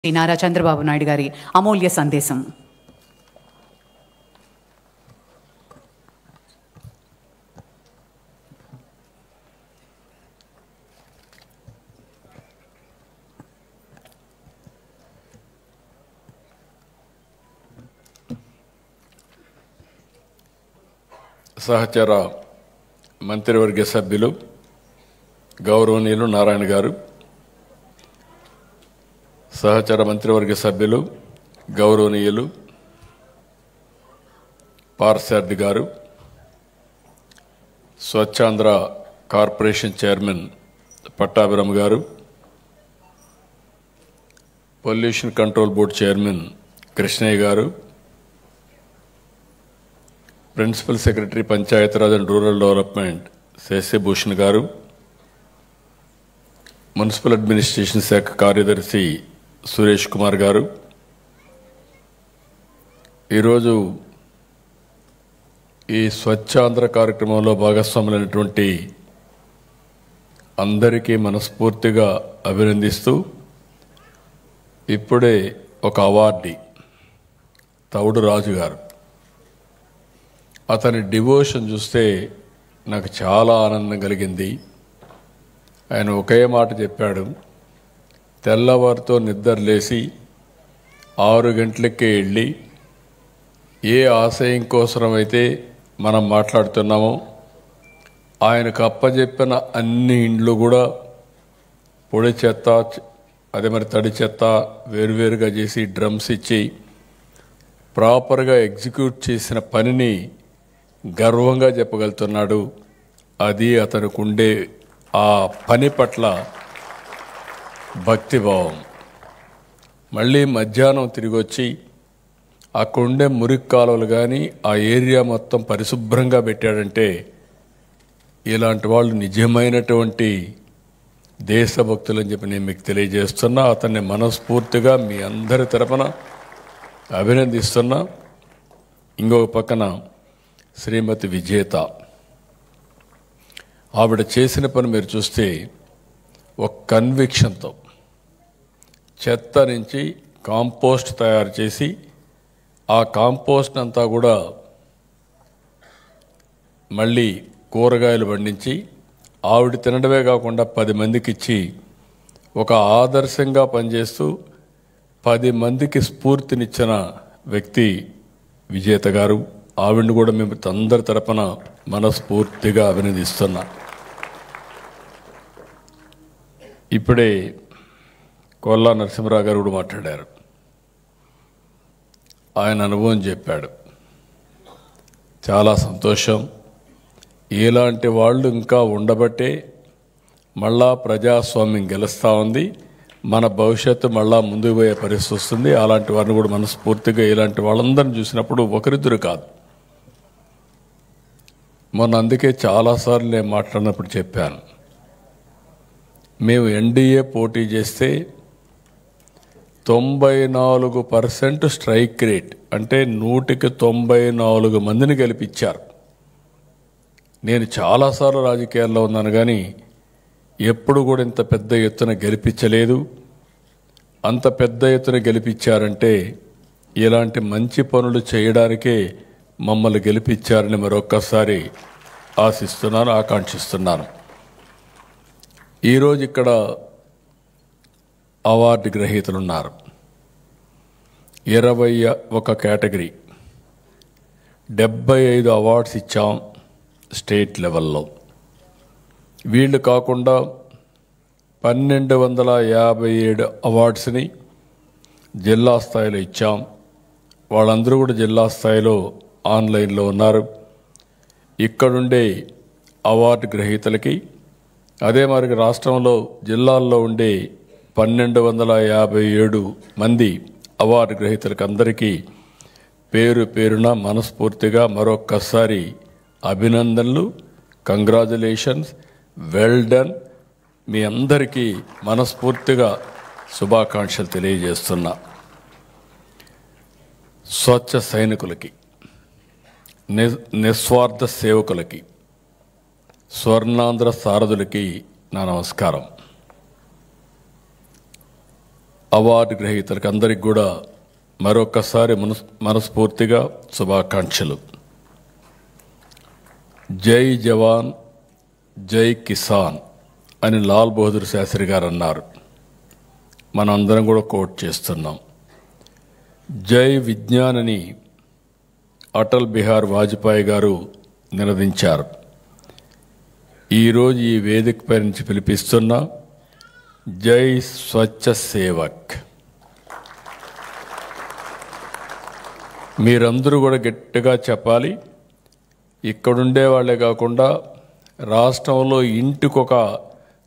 శ్రీ నారా చంద్రబాబు నాయుడు గారి అమూల్య సందేశం. సహచర మంత్రివర్గ సభ్యులు గౌరవనీయులు నారాయణ గారు, సహచర మంత్రివర్గ సభ్యులు గౌరవనీయులు పార్సార్థి గారు, Swachhandhra corporation chairman Pattabhiram garu, pollution control board chairman Krishnaiah garu, principal secretary Panchayati Raj and rural development Shashibhushan garu, municipal administration శాఖ కార్యదర్శి సురేష్ కుమార్ గారు, ఈరోజు ఈ స్వచ్ఛాంధ్ర కార్యక్రమంలో భాగస్వాములైనటువంటి అందరికీ మనస్ఫూర్తిగా అభినందిస్తూ, ఇప్పుడే ఒక అవార్డీ తౌడు రాజు గారు, అతని డివోషన్ చూస్తే నాకు చాలా ఆనందం కలిగింది. ఆయన ఒకే మాట చెప్పాడు, తెల్లవారితో నిద్ర లేచి 6 గంటలకే వెళ్ళి ఏ ఆశయం కోసమైతే మనం మాట్లాడుతున్నామో ఆయనకు అప్పచెప్పిన అన్ని ఇండ్లు కూడా పొడి చెత్త అదే మరి తడి చెత్త వేరువేరుగా చేసి డ్రమ్స్ ఇచ్చి ప్రాపర్గా ఎగ్జిక్యూట్ చేసిన పనిని గర్వంగా చెప్పగలుగుతున్నాడు. అది అతనికి ఉండే ఆ పని పట్ల భక్తిభావం. మళ్ళీ మధ్యాహ్నం తిరిగి వచ్చి అక్కడుండే మురికి కాలువలు కానీ ఆ ఏరియా మొత్తం పరిశుభ్రంగా పెట్టాడంటే ఇలాంటి వాళ్ళు నిజమైనటువంటి దేశభక్తులని చెప్పి నేను మీకు తెలియజేస్తున్నా. అతన్ని మనస్ఫూర్తిగా మీ అందరి తరపున అభినందిస్తున్నా. ఇంకొక పక్కన శ్రీమతి విజేత, ఆవిడ చేసిన పని మీరు చూస్తే ఒక కన్విక్షన్తో చెత్త నుంచి కాంపోస్ట్ తయారు చేసి ఆ కాంపోస్ట్ అంతా కూడా మళ్ళీ కూరగాయలు పండించి ఆవిడ తినడమే కాకుండా 10 మందికి ఇచ్చి ఒక ఆదర్శంగా పనిచేస్తూ 10 మందికి స్ఫూర్తినిచ్చిన వ్యక్తి విజేత గారు. ఆవిడని కూడా మేము అందరి తరపున మనస్ఫూర్తిగా అభినందిస్తున్నా. ఇప్పుడే కొల్లా నరసింహరావు గారు కూడా మాట్లాడారు. ఆయన అనుభవం చెప్పాడు. చాలా సంతోషం. ఇలాంటి వాళ్ళు ఇంకా ఉండబట్టే మళ్ళా ప్రజాస్వామ్యం గెలుస్తూ ఉంది, మన భవిష్యత్తు మళ్ళా ముందుకు పోయే పరిస్థితి వస్తుంది. అలాంటి వారిని కూడా మనస్ఫూర్తిగా ఇలాంటి వాళ్ళందరినీ చూసినప్పుడు ఒకరిద్దరు కాదు, మొన్న అందుకే చాలాసార్లు నేను మాట్లాడినప్పుడు చెప్పాను, మేము ఎన్డీఏ పోటీ చేస్తే 94% స్ట్రైక్ రేట్, అంటే 100కి 94 మందిని గెలిపించారు. నేను చాలాసార్లు రాజకీయాల్లో ఉన్నాను కానీ ఎప్పుడు కూడా ఇంత పెద్ద ఎత్తున గెలిపించలేదు. అంత పెద్ద ఎత్తున గెలిపించారంటే ఇలాంటి మంచి పనులు చేయడానికే మమ్మల్ని గెలిపించారని మరొక్కసారి ఆశిస్తున్నాను, ఆకాంక్షిస్తున్నాను. ఈరోజు ఇక్కడ అవార్డు గ్రహీతలు ఉన్నారు. 21 కేటగిరీ 75 అవార్డ్స్ ఇచ్చాం స్టేట్ లెవెల్లో. వీళ్ళు కాకుండా 1257 అవార్డ్స్ని జిల్లా స్థాయిలో ఇచ్చాం. వాళ్ళందరూ కూడా జిల్లా స్థాయిలో ఆన్లైన్లో ఉన్నారు. ఇక్కడుండే అవార్డు గ్రహీతలకి అదే మరి రాష్ట్రంలో జిల్లాల్లో ఉండే 1257 మంది అవార్డు గ్రహీతలకు అందరికీ పేరు పేరున మనస్ఫూర్తిగా మరొక్కసారి అభినందనలు, కంగ్రాచులేషన్స్, వెల్ డన్. మీ అందరికీ మనస్ఫూర్తిగా శుభాకాంక్షలు తెలియజేస్తున్నా. స్వచ్ఛ సైనికులకి, నిస్వార్థ సేవకులకి, స్వర్ణాంధ్ర సారథులకి నా నమస్కారం. అవార్డు గ్రహీతలకు అందరికి కూడా మరొకసారి మనస్ఫూర్తిగా శుభాకాంక్షలు. జై జవాన్ జై కిసాన్ అని లాల్ బహదూర్ శాస్త్రి గారు అన్నారు. మనందరం కూడా కోట్ చేస్తున్నాం. జై విజ్ఞాన్ అని అటల్ బిహారీ వాజ్పేయి గారు నినదించారు. ఈరోజు ఈ వేదికపై నుంచి పిలిపిస్తున్న జై స్వచ్ఛ సేవక్. మీరందరూ కూడా గట్టిగా చెప్పాలి. ఇక్కడుండే వాళ్ళే కాకుండా రాష్ట్రంలో ఇంటికొక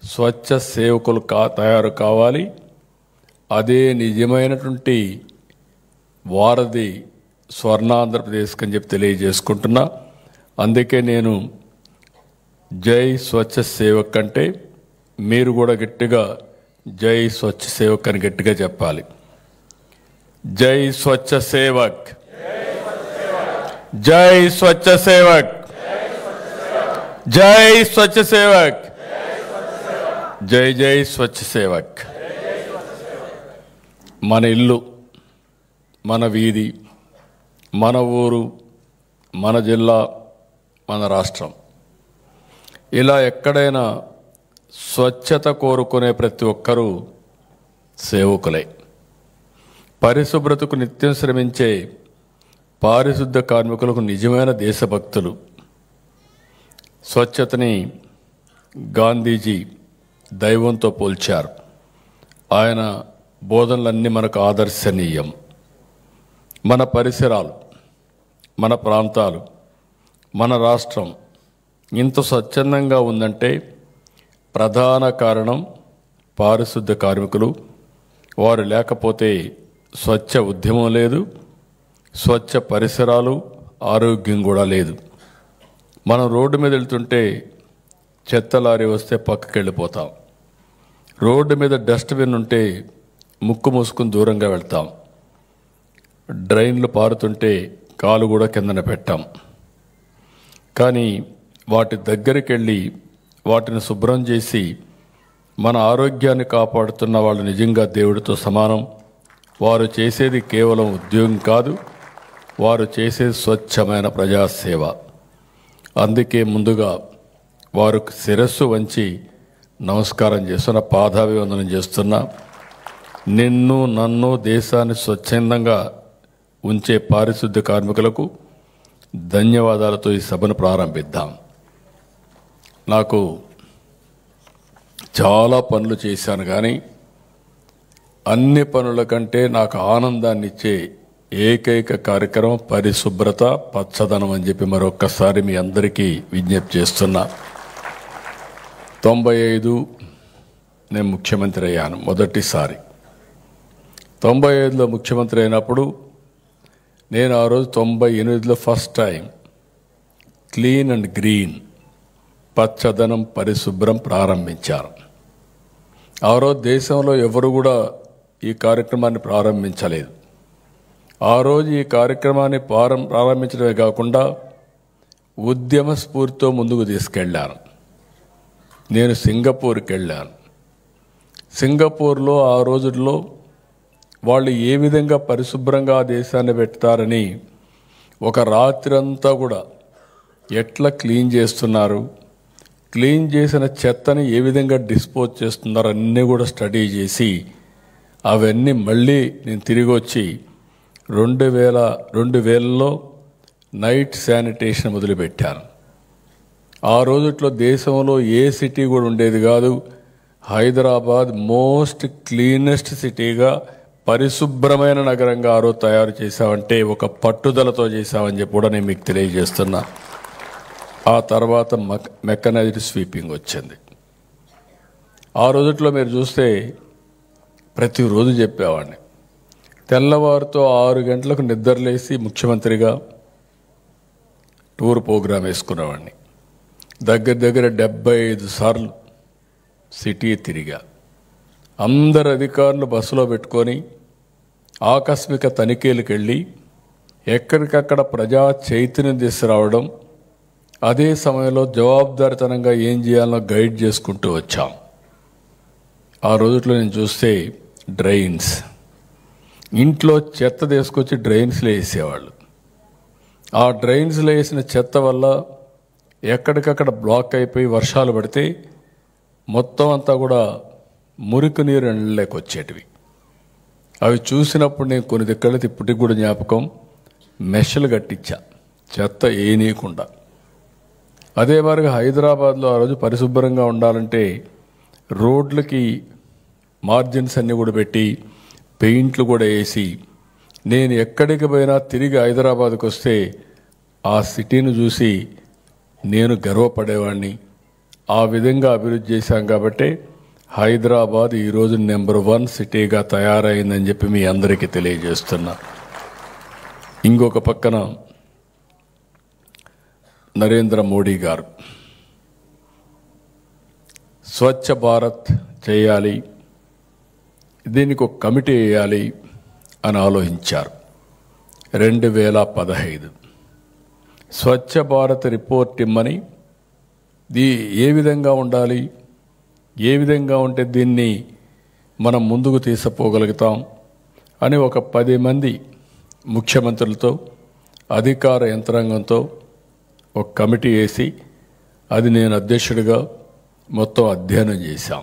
స్వచ్ఛ సేవకులు తయారు కావాలి. అదే నిజమైనటువంటి వారధి స్వర్ణాంధ్రప్రదేశ్ అని చెప్పి తెలియజేసుకుంటున్నా. అందుకే నేను జై స్వచ్ఛ సేవక్ అంటే మీరు కూడా గట్టిగా జై స్వచ్ఛ సేవక్ అని గట్టిగా చెప్పాలి. జై స్వచ్ఛ సేవక్, జై స్వచ్ఛ సేవక్, జై స్వచ్ఛ సేవక్, జై జై స్వచ్ఛ సేవక్. మన ఇల్లు, మన వీధి, మన ఊరు, మన జిల్లా, మన రాష్ట్రం, ఇలా ఎక్కడైనా స్వచ్ఛత కోరుకునే ప్రతి ఒక్కరూ సేవకులే. పరిశుభ్రతకు నిత్యం శ్రమించే పారిశుద్ధ కార్మికులకు నిజమైన దేశభక్తులు. స్వచ్ఛతని గాంధీజీ దైవంతో పోల్చారు. ఆయన బోధనలన్నీ మనకు ఆదర్శనీయం. మన పరిసరాలు, మన ప్రాంతాలు, మన రాష్ట్రం ఇంత స్వచ్ఛందంగా ఉందంటే ప్రధాన కారణం పారిశుద్ధ కార్మికులు. వారు లేకపోతే స్వచ్ఛ ఉద్యమం లేదు, స్వచ్ఛ పరిసరాలు, ఆరోగ్యం కూడా లేదు. మనం రోడ్డు మీద వెళ్తుంటే చెత్త లారీ వస్తే పక్కకి వెళ్ళిపోతాం. రోడ్డు మీద డస్ట్బిన్ ఉంటే ముక్కు మూసుకుని దూరంగా వెళ్తాం. డ్రైన్లు పారుతుంటే కాలు కూడా కిందన పెట్టాం. కానీ వాటి దగ్గరికి వెళ్ళి వాటిని శుభ్రం చేసి మన ఆరోగ్యాన్ని కాపాడుతున్న వాళ్ళు నిజంగా దేవుడితో సమానం. వారు చేసేది కేవలం ఉద్యోగం కాదు, వారు చేసేది స్వచ్ఛమైన ప్రజాసేవ. అందుకే ముందుగా వారు శిరస్సు వంచి నమస్కారం చేస్తున్న, పాదాభివందనం చేస్తున్నా. నిన్ను, నన్ను, దేశాన్ని స్వచ్ఛందంగా ఉంచే పారిశుద్ధ్య కార్మికులకు ధన్యవాదాలతో ఈ సభను ప్రారంభిద్దాం. నాకు చాలా పనులు చేశాను, కానీ అన్ని పనుల కంటే నాకు ఆనందాన్ని ఇచ్చే ఏకైక కార్యక్రమం పరిశుభ్రత, పచ్చదనం అని చెప్పి మరొక్కసారి మీ అందరికీ విజ్ఞప్తి చేస్తున్నా. 95 నేను ముఖ్యమంత్రి అయ్యాను మొదటిసారి. 95లో ముఖ్యమంత్రి అయినప్పుడు నేను ఆ రోజు 98లో first time clean and green, పచ్చదనం, పరిశుభ్రం ప్రారంభించారు. ఆ రోజు దేశంలో ఎవరు కూడా ఈ కార్యక్రమాన్ని ప్రారంభించలేదు. ఆ రోజు ఈ కార్యక్రమాన్ని ప్రారంభించడమే కాకుండా ఉద్యమ స్ఫూర్తితో ముందుకు తీసుకెళ్ళాను. నేను సింగపూర్కి వెళ్ళాను. సింగపూర్లో ఆ రోజుల్లో వాళ్ళు ఏ విధంగా పరిశుభ్రంగా ఆ దేశాన్ని పెడతారని ఒక రాత్రి అంతా కూడా ఎట్లా క్లీన్ చేస్తున్నారు, క్లీన్ చేసిన చెత్తని ఏ విధంగా డిస్పోజ్ చేస్తున్నారు అన్నీ కూడా స్టడీ చేసి అవన్నీ మళ్ళీ నేను తిరిగి వచ్చి 2000లో నైట్ శానిటేషన్ మొదలుపెట్టాను. ఆ రోజుట్లో దేశంలో ఏ సిటీ కూడా ఉండేది కాదు. హైదరాబాద్ మోస్ట్ క్లీనెస్ట్ సిటీగా, పరిశుభ్రమైన నగరంగా ఆ రోజు తయారు చేశామంటే ఒక పట్టుదలతో చేశామని చెప్పి కూడా నేను మీకు తెలియజేస్తున్నా. ఆ తర్వాత మెకనైజ్డ్ స్వీపింగ్ వచ్చింది. ఆ రోజుట్లో మీరు చూస్తే ప్రతిరోజు చెప్పేవాడిని. తెల్లవారితో 6 గంటలకు నిద్రలేసి ముఖ్యమంత్రిగా టూర్ ప్రోగ్రాం వేసుకునేవాడిని. దగ్గర 75 సార్లు సిటీ తిరిగా. అందరు అధికారులు బస్సులో పెట్టుకొని ఆకస్మిక తనిఖీలకు వెళ్ళి ఎక్కడికక్కడ ప్రజా చైతన్యం తీసుకురావడం, అదే సమయంలో జవాబుదారితనంగా ఏం చేయాలో గైడ్ చేసుకుంటూ వచ్చాం. ఆ రోజుల్లో నేను చూస్తే డ్రైన్స్. ఇంట్లో చెత్త తీసుకొచ్చి డ్రైన్స్లో వేసేవాళ్ళు. ఆ డ్రైన్స్లో వేసిన చెత్త వల్ల ఎక్కడికక్కడ బ్లాక్ అయిపోయి వర్షాలు పడితే మొత్తం అంతా కూడా మురికి నీరు ఎండలేక వచ్చేటివి. అవి చూసినప్పుడు నేను కొన్ని దిక్కలకి ఇప్పటికి కూడా జ్ఞాపకం, మెషలు కట్టించా చెత్త ఏనీయకుండా. అదే మరిగా హైదరాబాద్లో ఆ రోజు పరిశుభ్రంగా ఉండాలంటే రోడ్లకి మార్జిన్స్ అన్నీ కూడా పెట్టి పెయింట్లు కూడా వేసి, నేను ఎక్కడికి పోయినా తిరిగి హైదరాబాద్కి వస్తే ఆ సిటీని చూసి నేను గర్వపడేవాడిని. ఆ విధంగా అభివృద్ధి చేశాం కాబట్టి హైదరాబాద్ ఈరోజు నెంబర్ 1 సిటీగా తయారైందని చెప్పి మీ అందరికీ తెలియజేస్తున్నా. ఇంకొక పక్కన నరేంద్ర మోడీ గారు స్వచ్ఛ భారత్ చేయాలి, దీనికి ఒక కమిటీ వేయాలి అని ఆలోచించారు. 2015 స్వచ్ఛ భారత్ రిపోర్ట్ ఇమ్మని, ఏ విధంగా ఉండాలి, ఏ విధంగా ఉంటే దీన్ని మనం ముందుకు తీసుకుపోగలుగుతాం అని ఒక 10 మంది ముఖ్యమంత్రులతో అధికార యంత్రాంగంతో ఒక కమిటీ వేసి, అది నేను అధ్యక్షుడిగా మొత్తం అధ్యయనం చేశాం.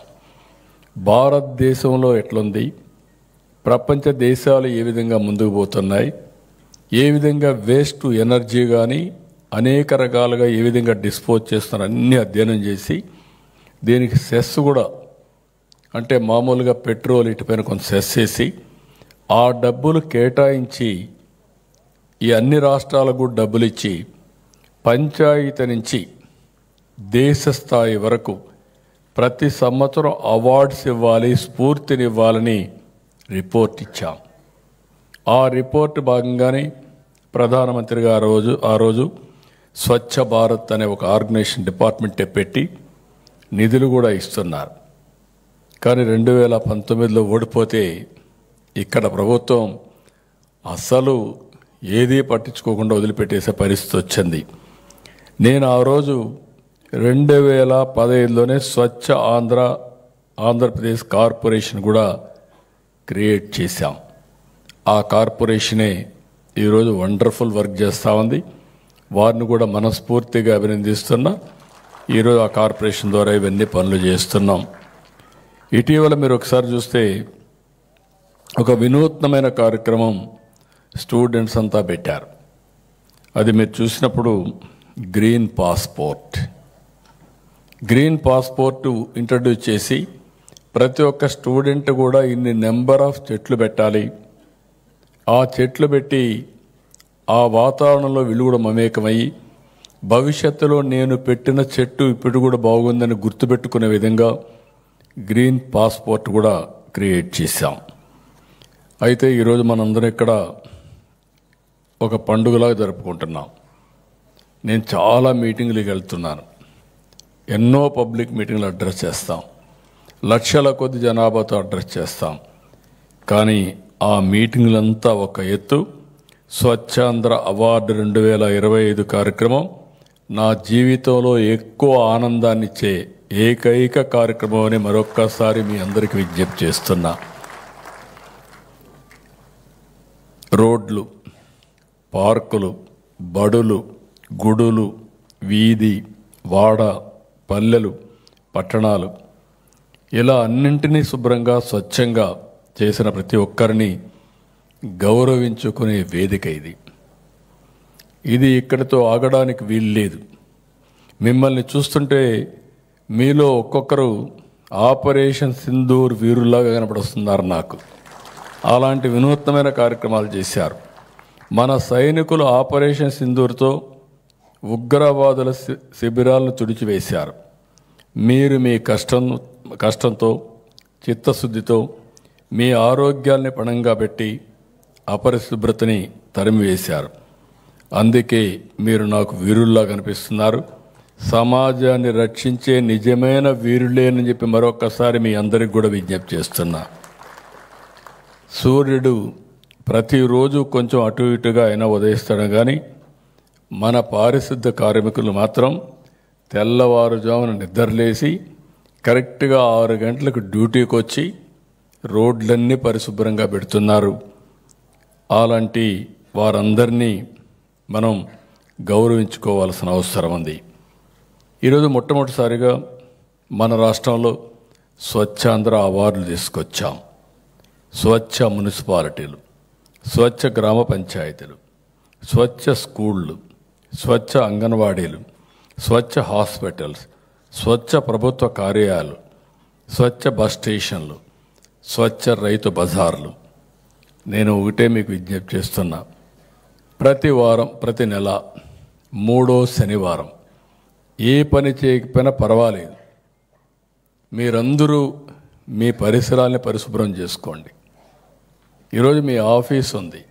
భారతదేశంలో ఎట్లుంది, ప్రపంచ దేశాలు ఏ విధంగా ముందుకు పోతున్నాయి, ఏ విధంగా వేస్ట్ ఎనర్జీ కానీ అనేక రకాలుగా ఏ విధంగా డిస్పోజ్ చేస్తున్నారు అన్నీ అధ్యయనం చేసి, దీనికి సెస్ కూడా, అంటే మామూలుగా పెట్రోల్ ఇటుపైన కొంత సెస్ వేసి ఆ డబ్బులు కేటాయించి ఈ అన్ని రాష్ట్రాలకు డబ్బులు ఇచ్చి పంచాయతీ నుంచి దేశ స్థాయి వరకు ప్రతి సంవత్సరం అవార్డ్స్ ఇవ్వాలి, స్ఫూర్తినివ్వాలని రిపోర్ట్ ఇచ్చాం. ఆ రిపోర్ట్ భాగంగానే ప్రధానమంత్రి గారు ఆ రోజు స్వచ్ఛ భారత్ అనే ఒక ఆర్గనైజేషన్ డిపార్ట్మెంటే పెట్టి నిధులు కూడా ఇస్తున్నారు. కానీ 2019లో ఓడిపోతే ఇక్కడ ప్రభుత్వం అస్సలు ఏదీ పట్టించుకోకుండా వదిలిపెట్టేసే పరిస్థితి వచ్చింది. నేను ఆ రోజు 2015లోనే స్వచ్ఛ ఆంధ్రప్రదేశ్ కార్పొరేషన్ కూడా క్రియేట్ చేశాం. ఆ కార్పొరేషనే ఈరోజు వండర్ఫుల్ వర్క్ చేస్తూ ఉంది. వారిని కూడా మనస్ఫూర్తిగా అభినందిస్తున్నా. ఈరోజు ఆ కార్పొరేషన్ ద్వారా ఇవన్నీ పనులు చేస్తున్నాం. ఇటీవల మీరు ఒకసారి చూస్తే ఒక వినూత్నమైన కార్యక్రమం స్టూడెంట్స్ అంతా పెట్టారు. అది మీరు చూసినప్పుడు గ్రీన్ పాస్పోర్ట్ ఇంట్రడ్యూస్ చేసి ప్రతి ఒక్క స్టూడెంట్ కూడా ఇన్ని నెంబర్ ఆఫ్ చెట్లు పెట్టాలి, ఆ చెట్లు పెట్టి ఆ వాతావరణంలో వీళ్ళు కూడా మమేకమయ్యి భవిష్యత్తులో నేను పెట్టిన చెట్టు ఇప్పుడు కూడా బాగుందని గుర్తుపెట్టుకునే విధంగా గ్రీన్ పాస్పోర్ట్ కూడా క్రియేట్ చేశాం. అయితే ఈరోజు మనందరం ఇక్కడ ఒక పండుగలాగా జరుపుకుంటున్నాం. నేను చాలా మీటింగ్లకు వెళ్తున్నాను, ఎన్నో పబ్లిక్ మీటింగ్లు అడ్రస్ చేస్తాం, లక్షల కొద్ది జనాభాతో అడ్రస్ చేస్తాం. కానీ ఆ మీటింగ్లంతా ఒక ఎత్తు. స్వచ్ఛాంధ్ర అవార్డు 2025 కార్యక్రమం నా జీవితంలో ఎక్కువ ఆనందాన్ని ఇచ్చే ఏకైక కార్యక్రమం అని మరొక్కసారి మీ అందరికీ విజ్ఞప్తి చేస్తున్నా. రోడ్లు, పార్కులు, బడులు, గుడులు, వీధి, వాడ, పల్లెలు, పట్టణాలు ఇలా అన్నింటినీ శుభ్రంగా స్వచ్ఛంగా చేసిన ప్రతి ఒక్కరిని గౌరవించుకునే వేదిక ఇది ఇక్కడితో ఆగడానికి వీల్లేదు. మిమ్మల్ని చూస్తుంటే మీలో ఒక్కొక్కరు ఆపరేషన్ సింధూర్ వీరుల్లాగా కనపడుస్తున్నారు నాకు. అలాంటి వినూత్నమైన కార్యక్రమాలు చేశారు. మన సైనికులు ఆపరేషన్ సింధూర్తో ఉగ్రవాదుల శిబిరాలను తుడిచివేశారు. మీరు మీ కష్టంతో చిత్తశుద్ధితో మీ ఆరోగ్యాల్ని పణంగా పెట్టి అపరిశుభ్రతని తరిమివేశారు. అందుకే మీరు నాకు వీరుల్లా కనిపిస్తున్నారు. సమాజాన్ని రక్షించే నిజమైన వీరులేనని చెప్పి మరొకసారి మీ అందరికి కూడా విజ్ఞప్తి చేస్తున్నా. సూర్యుడు ప్రతిరోజు కొంచెం అటు ఇటుగా అయినా ఉదయిస్తాడు, కానీ మన పారిశుద్ధ కార్మికులు మాత్రం తెల్లవారుజామున నిద్రలేసి కరెక్ట్గా 6 గంటలకు డ్యూటీకి వచ్చి రోడ్లన్నీ పరిశుభ్రంగా పెడుతున్నారు. అలాంటి వారందరినీ మనం గౌరవించుకోవాల్సిన అవసరం ఉంది. ఈరోజు మొట్టమొదటిసారిగా మన రాష్ట్రంలో స్వచ్ఛాంధ్ర అవార్డులు తీసుకొచ్చాం. స్వచ్ఛ మున్సిపాలిటీలు, స్వచ్ఛ గ్రామ పంచాయతీలు, స్వచ్ఛ స్కూళ్ళు, స్వచ్ఛ అంగన్వాడీలు, స్వచ్ఛ హాస్పిటల్స్, స్వచ్ఛ ప్రభుత్వ కార్యాలయాలు, స్వచ్ఛ బస్ స్టేషన్లు, స్వచ్ఛ రైతు బజార్లు. నేను ఒకటే మీకు విజ్ఞప్తి చేస్తున్నా, ప్రతి వారం, ప్రతి నెల 3వ శనివారం ఏ పని చేయకపోయినా పర్వాలేదు, మీరందరూ మీ పరిసరాల్ని పరిశుభ్రం చేసుకోండి. ఈరోజు మీ ఆఫీస్ ఉంది,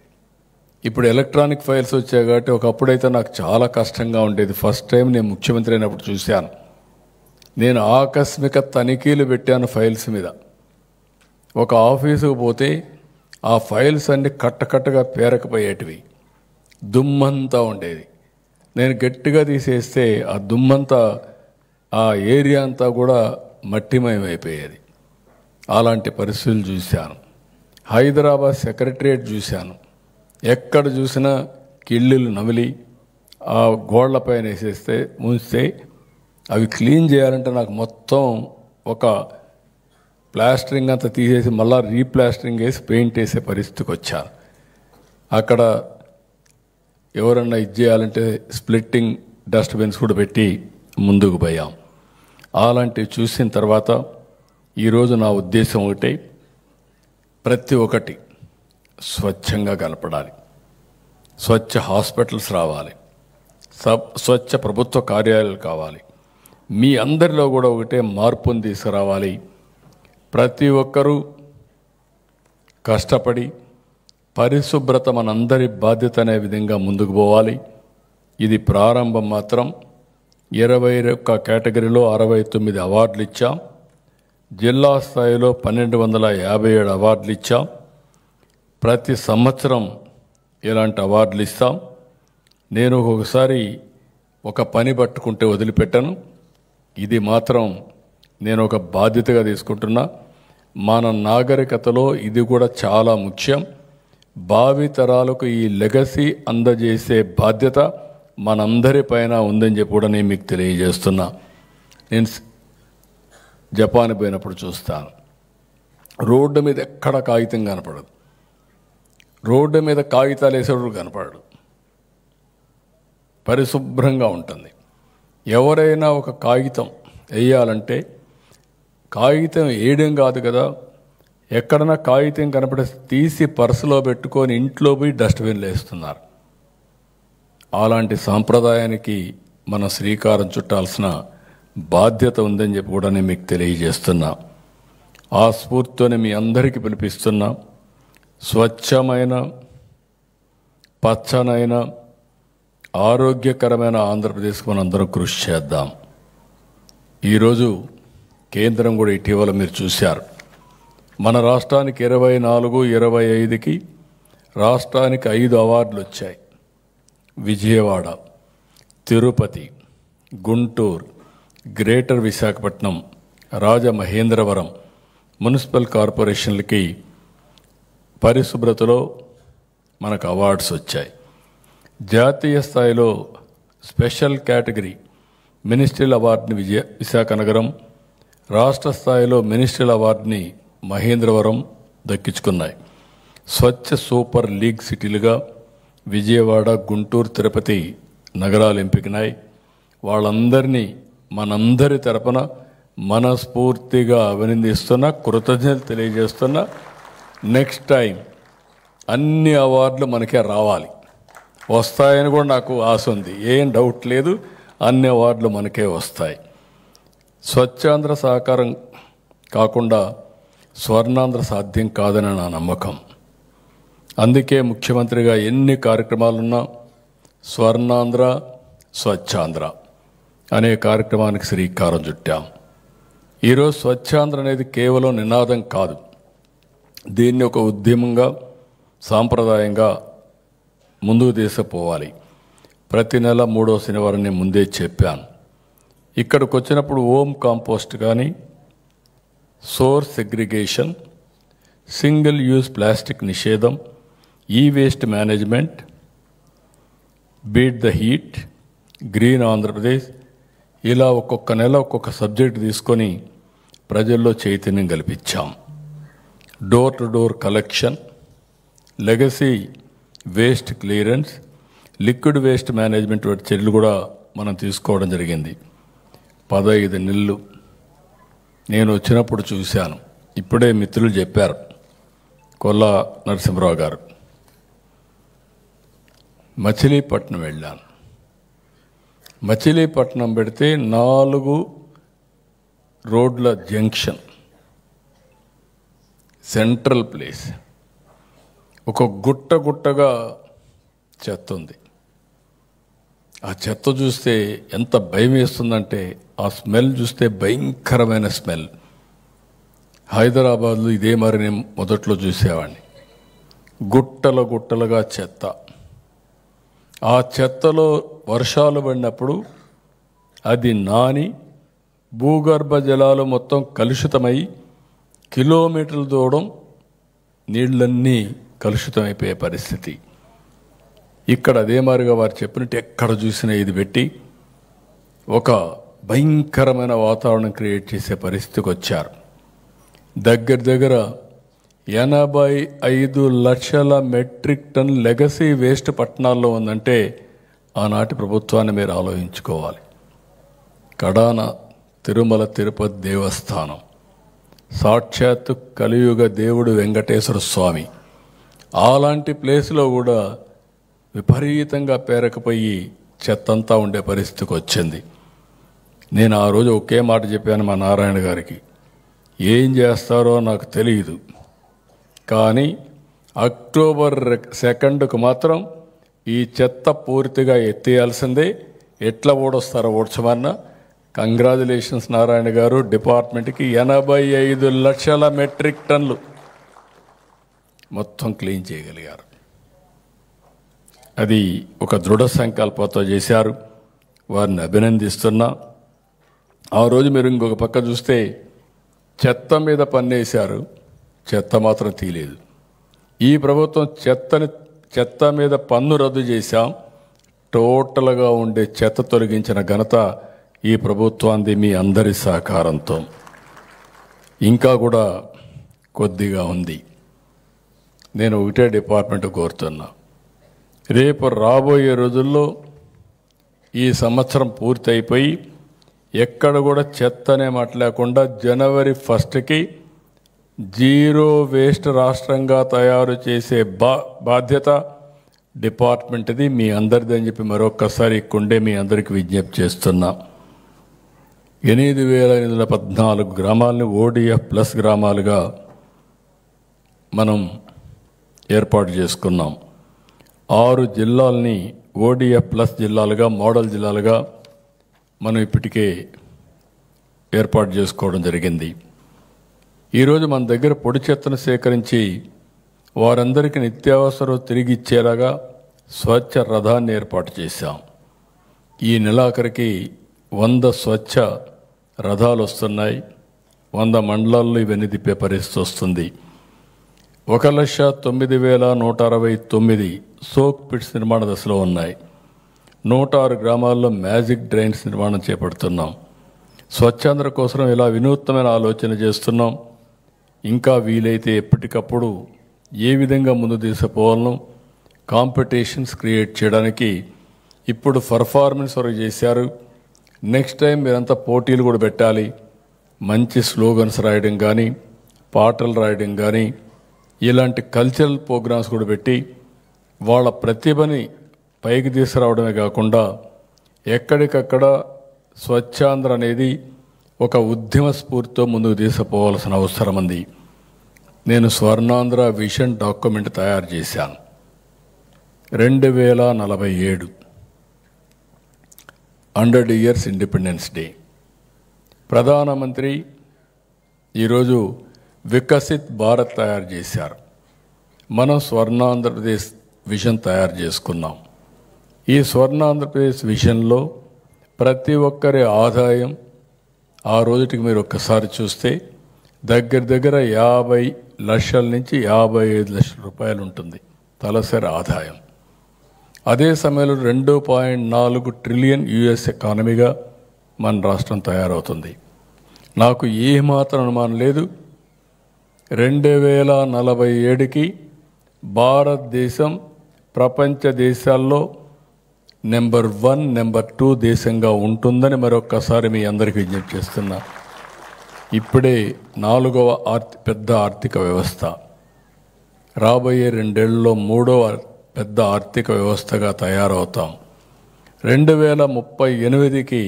ఇప్పుడు ఎలక్ట్రానిక్ ఫైల్స్ వచ్చాయి కాబట్టి ఒకప్పుడైతే నాకు చాలా కష్టంగా ఉండేది. ఫస్ట్ టైం నేను ముఖ్యమంత్రి అయినప్పుడు చూశాను. నేను ఆకస్మిక తనిఖీలు పెట్టాను ఫైల్స్ మీద. ఒక ఆఫీసుకు పోతే ఆ ఫైల్స్ అన్నీ కట్టకట్టగా పేరకపోయేటివి, దుమ్మంతా ఉండేది. నేను గట్టిగా తీసేస్తే ఆ దుమ్మంతా, ఆ ఏరియా అంతా కూడా మట్టిమయమైపోయేది. అలాంటి పరిస్థితులు చూశాను. హైదరాబాద్ సెక్రటరియట్ చూశాను. ఎక్కడ చూసినా కిళ్ళులు నమిలి ఆ గోళ్లపైన వేసేస్తే ముంచితే అవి క్లీన్ చేయాలంటే నాకు మొత్తం ఒక ప్లాస్టరింగ్ అంతా తీసేసి మళ్ళీ రీప్లాస్టరింగ్ వేసి పెయింట్ వేసే పరిస్థితికి వచ్చాను. అక్కడ ఎవరన్నా ఇది చేయాలంటే స్ప్లిట్టింగ్ డస్ట్బిన్స్ కూడా పెట్టి ముందుకు పోయాం. అలాంటివి చూసిన తర్వాత ఈరోజు నా ఉద్దేశం ఒకటే, ప్రతి ఒక్కటి స్వచ్ఛంగా కనపడాలి. స్వచ్ఛ హాస్పిటల్స్ రావాలి, స్వచ్ఛ ప్రభుత్వ కార్యాలయాలు కావాలి. మీ అందరిలో కూడా ఒకటే మార్పును తీసుకురావాలి. ప్రతి ఒక్కరూ కష్టపడి పరిశుభ్రత మనందరి బాధ్యత అనే విధంగా ముందుకు పోవాలి. ఇది ప్రారంభం మాత్రం. 21 కేటగిరీలో 69 అవార్డులు ఇచ్చాం. జిల్లా స్థాయిలో 1257 అవార్డులు ఇచ్చాం. ప్రతి సంవత్సరం ఇలాంటి అవార్డులు ఇస్తాం. నేను ఒక్కొక్కసారి ఒక పని పట్టుకుంటే వదిలిపెట్టను. ఇది మాత్రం నేను ఒక బాధ్యతగా తీసుకుంటున్నా. మన నాగరికతలో ఇది కూడా చాలా ముఖ్యం. భావితరాలకు ఈ లెగసీ అందజేసే బాధ్యత మనందరి పైన ఉందని చెప్పి కూడా నేను మీకు తెలియజేస్తున్నా. నేను జపాన్ పోయినప్పుడు చూస్తాను, రోడ్డు మీద ఎక్కడ కాగితం కనపడదు, రోడ్డు మీద కాగితాలు వేసేవాడు కనపడడు, పరిశుభ్రంగా ఉంటుంది. ఎవరైనా ఒక కాగితం వేయాలంటే కాగితం వేయడం కాదు కదా, ఎక్కడన్నా కాగితం కనపడే తీసి పర్సులో పెట్టుకొని ఇంట్లో పోయి డస్ట్బిన్లో వేస్తున్నారు. అలాంటి సాంప్రదాయానికి మనం శ్రీకారం చుట్టాల్సిన బాధ్యత ఉందని చెప్పి కూడా నేను మీకు తెలియజేస్తున్నా. ఆ స్ఫూర్తితోనే మీ అందరికీ పిలిపిస్తున్నా. స్వచ్ఛమైన, పచ్చనైన, ఆరోగ్యకరమైన ఆంధ్రప్రదేశ్కి మనందరం కృషి చేద్దాం. ఈరోజు కేంద్రం కూడా ఇటీవల మీరు చూశారు, మన రాష్ట్రానికి 24, 25కి రాష్ట్రానికి 5 అవార్డులు వచ్చాయి. విజయవాడ, తిరుపతి, గుంటూరు, గ్రేటర్ విశాఖపట్నం, రాజమహేంద్రవరం మున్సిపల్ కార్పొరేషన్లకి పరిశుభ్రతలో మనకు అవార్డ్స్ వచ్చాయి. జాతీయ స్థాయిలో స్పెషల్ కేటగిరీ మినిస్ట్రియల్ అవార్డుని విశాఖ నగరం, రాష్ట్ర స్థాయిలో మినిస్ట్రియల్ అవార్డుని మహేంద్రవరం దక్కించుకున్నాయి. స్వచ్ఛ సూపర్ లీగ్ సిటీలుగా విజయవాడ, గుంటూరు, తిరుపతి నగరాలు ఎంపికనాయి. వాళ్ళందరినీ మనందరి తరపున మనస్ఫూర్తిగా అభినందిస్తున్నా, కృతజ్ఞతలు తెలియజేస్తున్నా. నెక్స్ట్ టైం అన్ని అవార్డులు మనకే రావాలి, వస్తాయని కూడా నాకు ఆశ ఉంది, ఏం డౌట్ లేదు. అన్ని అవార్డులు మనకే వస్తాయి. స్వచ్ఛాంధ్ర సహకారం కాకుండా స్వర్ణాంధ్ర సాధ్యం కాదని నా నమ్మకం. అందుకే ముఖ్యమంత్రిగా ఎన్ని కార్యక్రమాలున్నా స్వర్ణాంధ్ర, స్వచ్ఛాంధ్ర అనే కార్యక్రమానికి శ్రీకారం చుట్టాం. ఈరోజు స్వచ్ఛాంధ్ర అనేది కేవలం నినాదం కాదు, దీన్ని ఒక ఉద్యమంగా, సాంప్రదాయంగా ముందుకు తీసుకుపోవాలి. ప్రతి నెల 3వ శనివారం నేను ముందే చెప్పాను. ఇక్కడికి వచ్చినప్పుడు హోమ్ కాంపోస్ట్ కానీ, source segregation, single use plastic నిషేధం, ఈ waste management, beat the heat, green Andhra Pradesh, ఇలా ఒక్కొక్క నెల ఒక్కొక్క సబ్జెక్ట్ తీసుకొని ప్రజల్లో చైతన్యం కల్పించాం. Door to door collection, legacy waste clearance, liquid waste management వంటి చర్యలు కూడా మనం తీసుకోవడం జరిగింది. 15 నెలలు నేను వచ్చినప్పుడు చూశాను. ఇప్పుడే మిత్రులు చెప్పారు, కొల్లా నరసింహరావు గారు, మచిలీపట్నం వెళ్ళాను. మచిలీపట్నం పెడితే 4 రోడ్ల జంక్షన్, సెంట్రల్ ప్లేస్, ఒక గుట్టగా చెత్త ఉంది. ఆ చెత్త చూస్తే ఎంత భయం వేస్తుందంటే, ఆ స్మెల్ చూస్తే భయంకరమైన స్మెల్. హైదరాబాద్లో ఇదే మరి నేను మొదట్లో చూసేవాడిని. గుట్టలుగా చెత్త. ఆ చెత్తలో వర్షాలు పడినప్పుడు అది నాని భూగర్భ జలాలు మొత్తం కలుషితమై కిలోమీటర్ల దూరం నీళ్ళన్నీ కలుషితమైపోయే పరిస్థితి. ఇక్కడ అదే మాదిరిగా వారు చెప్పినట్టు ఎక్కడ చూసినా ఇది పెట్టి ఒక భయంకరమైన వాతావరణం క్రియేట్ చేసే పరిస్థితికి వచ్చారు. దగ్గర 85 లక్షల మెట్రిక్ టన్ లెగసీ వేస్ట్ పట్టణాల్లో ఉందంటే ఆనాటి ప్రభుత్వాన్ని మీరు ఆలోచించుకోవాలి. కడాన తిరుమల తిరుపతి దేవస్థానం, సాక్షాత్తు కలియుగ దేవుడు వెంకటేశ్వర స్వామి, అలాంటి ప్లేస్లో కూడా విపరీతంగా పేరకపోయి చెత్తంతా ఉండే పరిస్థితికి వచ్చింది. నేను ఆ రోజు ఒకే మాట చెప్పాను మా నారాయణ గారికి, ఏం చేస్తారో నాకు తెలియదు, కానీ అక్టోబర్ 2కు మాత్రం ఈ చెత్త పూర్తిగా ఎత్తేయాల్సిందే. ఎట్లా ఓడొస్తారో ఓడ్చమన్నా. కంగ్రాచులేషన్స్ నారాయణ గారు, డిపార్ట్మెంట్కి 85 లక్షల మెట్రిక్ టన్లు మొత్తం క్లీన్ చేయగలిగారు. అది ఒక దృఢ సంకల్పంతో చేశారు. వారిని అభినందిస్తున్నా. ఆ రోజు మీరు ఇంకొక పక్క చూస్తే చెత్త మీద పన్నేశారు, చెత్త మాత్రం తీయలేదు. ఈ ప్రభుత్వం చెత్త మీద పన్ను రద్దు చేశాం. టోటల్గా ఉండే చెత్త తొలగించిన ఘనత ఈ ప్రభుత్వాన్ని మీ అందరి సహకారంతో. ఇంకా కూడా కొద్దిగా ఉంది. నేను ఒకటే డిపార్ట్మెంట్ కోరుతున్నా, రేపు రాబోయే రోజుల్లో ఈ సంవత్సరం పూర్తయిపోయి ఎక్కడ కూడా చెత్త అనే మాట లేకుండా జనవరి 1కి జీరో వేస్ట్ రాష్ట్రంగా తయారు చేసే బాధ్యత డిపార్ట్మెంట్ది, మీ అందరిది అని చెప్పి మరొక్కసారి ఇక్కడే మీ అందరికీ విజ్ఞప్తి చేస్తున్నా. 8,814 గ్రామాలని ODF ప్లస్ గ్రామాలుగా మనం ఏర్పాటు చేసుకున్నాం. 6 జిల్లాలని ODF ప్లస్ జిల్లాలుగా, మోడల్ జిల్లాలుగా మనం ఇప్పటికే ఏర్పాటు చేసుకోవడం జరిగింది. ఈరోజు మన దగ్గర పొడి చెత్తను సేకరించి వారందరికీ నిత్యావసరం తిరిగి ఇచ్చేలాగా స్వచ్ఛ రథాన్ని ఏర్పాటు చేశాం. ఈ నెలాఖరికి 100 స్వచ్ఛ రథాలు వస్తున్నాయి. 100 మండలాల్లో ఇవన్నీ తిప్పే పరిస్థితి వస్తుంది. 1,09,169 సోక్ పిట్స్ నిర్మాణ దశలో ఉన్నాయి. 106 గ్రామాల్లో మ్యాజిక్ డ్రైన్స్ నిర్మాణం చేపడుతున్నాం. స్వచ్ఛాంధ్ర కోసం ఇలా వినూత్నమైన ఆలోచన చేస్తున్నాం. ఇంకా వీలైతే ఎప్పటికప్పుడు ఏ విధంగా ముందు తీసుకుపోవాలనో కాంపిటీషన్స్ క్రియేట్ చేయడానికి ఇప్పుడు పర్ఫార్మెన్స్ వరకు చేశారు. నెక్స్ట్ టైం మీరంతా పోటీలు కూడా పెట్టాలి. మంచి స్లోగన్స్ రాయడం కానీ, పాటలు రాయడం కానీ, ఇలాంటి కల్చరల్ ప్రోగ్రామ్స్ కూడా పెట్టి వాళ్ళ ప్రతిభని పైకి తీసుకురావడమే కాకుండా ఎక్కడికక్కడ స్వచ్ఛాంధ్ర అనేది ఒక ఉద్యమ స్ఫూర్తితో ముందుకు తీసుకుపోవాల్సిన అవసరం ఉంది. నేను స్వర్ణాంధ్ర విజన్ డాక్యుమెంట్ తయారు చేశాను. 2047 100 ఇయర్స్ ఇండిపెండెన్స్ డే. ప్రధానమంత్రి ఈరోజు వికసిత్ భారత్ తయారు చేశారు. మనం స్వర్ణాంధ్రప్రదేశ్ విజన్ తయారు చేసుకున్నాం. ఈ స్వర్ణాంధ్రప్రదేశ్ విజన్లో ప్రతి ఒక్కరి ఆదాయం ఆ రోజుటికి మీరు ఒక్కసారి చూస్తే దగ్గర దగ్గర 50 లక్షల నుంచి 55 లక్షల రూపాయలు ఉంటుంది తలసరి ఆదాయం. అదే సమయంలో 2.4 ట్రిలియన్ యుఎస్ ఎకానమీగా మన రాష్ట్రం తయారవుతుంది. నాకు ఏమాత్రం అనుమానం లేదు, 2047కి భారతదేశం ప్రపంచ దేశాల్లో నెంబర్ 1, నెంబర్ 2 దేశంగా ఉంటుందని మరొక్కసారి మీ అందరికీ విజ్ఞప్తి చేస్తున్నా. ఇప్పుడే 4వ పెద్ద ఆర్థిక వ్యవస్థ, రాబోయే 2 ఏళ్లలో 3వ పెద్ద ఆర్థిక వ్యవస్థగా తయారవుతాం. 2038కి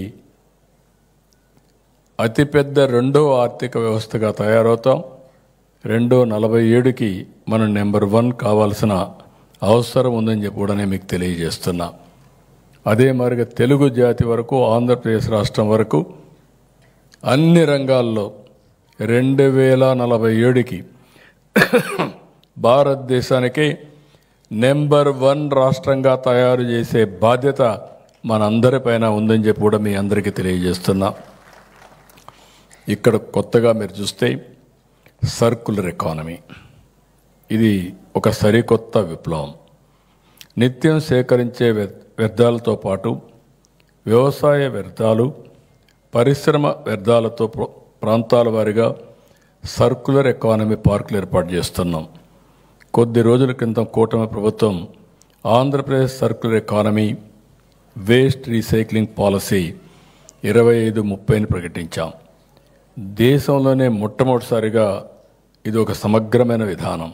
అతిపెద్ద 2వ ఆర్థిక వ్యవస్థగా తయారవుతాం. 2047కి మనం నెంబర్ 1 కావాల్సిన అవసరం ఉందని చెప్పి కూడా నేను మీకు తెలియజేస్తున్నా. అదే మరిగా తెలుగు జాతి వరకు, ఆంధ్రప్రదేశ్ రాష్ట్రం వరకు అన్ని రంగాల్లో 2047కి భారతదేశానికి నెంబర్ 1 రాష్ట్రంగా తయారు చేసే బాధ్యత మనందరిపైన ఉందని చెప్పి కూడా మీ అందరికీ తెలియజేస్తున్నా. ఇక్కడ కొత్తగా మీరు చూస్తే సర్కులర్ ఎకానమీ, ఇది ఒక సరికొత్త విప్లవం. నిత్యం సేకరించే వ్యర్థాలతో పాటు వ్యవసాయ వ్యర్థాలు, పరిశ్రమ వ్యర్థాలతో ప్రాంతాల వారీగా సర్కులర్ ఎకానమీ పార్కులు ఏర్పాటు చేస్తున్నాం. కొద్ది రోజుల క్రితం కూటమి ప్రభుత్వం Andhra Pradesh circular economy waste recycling policy 25-30ని ప్రకటించాం. దేశంలోనే మొట్టమొదటిసారిగా ఇది ఒక సమగ్రమైన విధానం.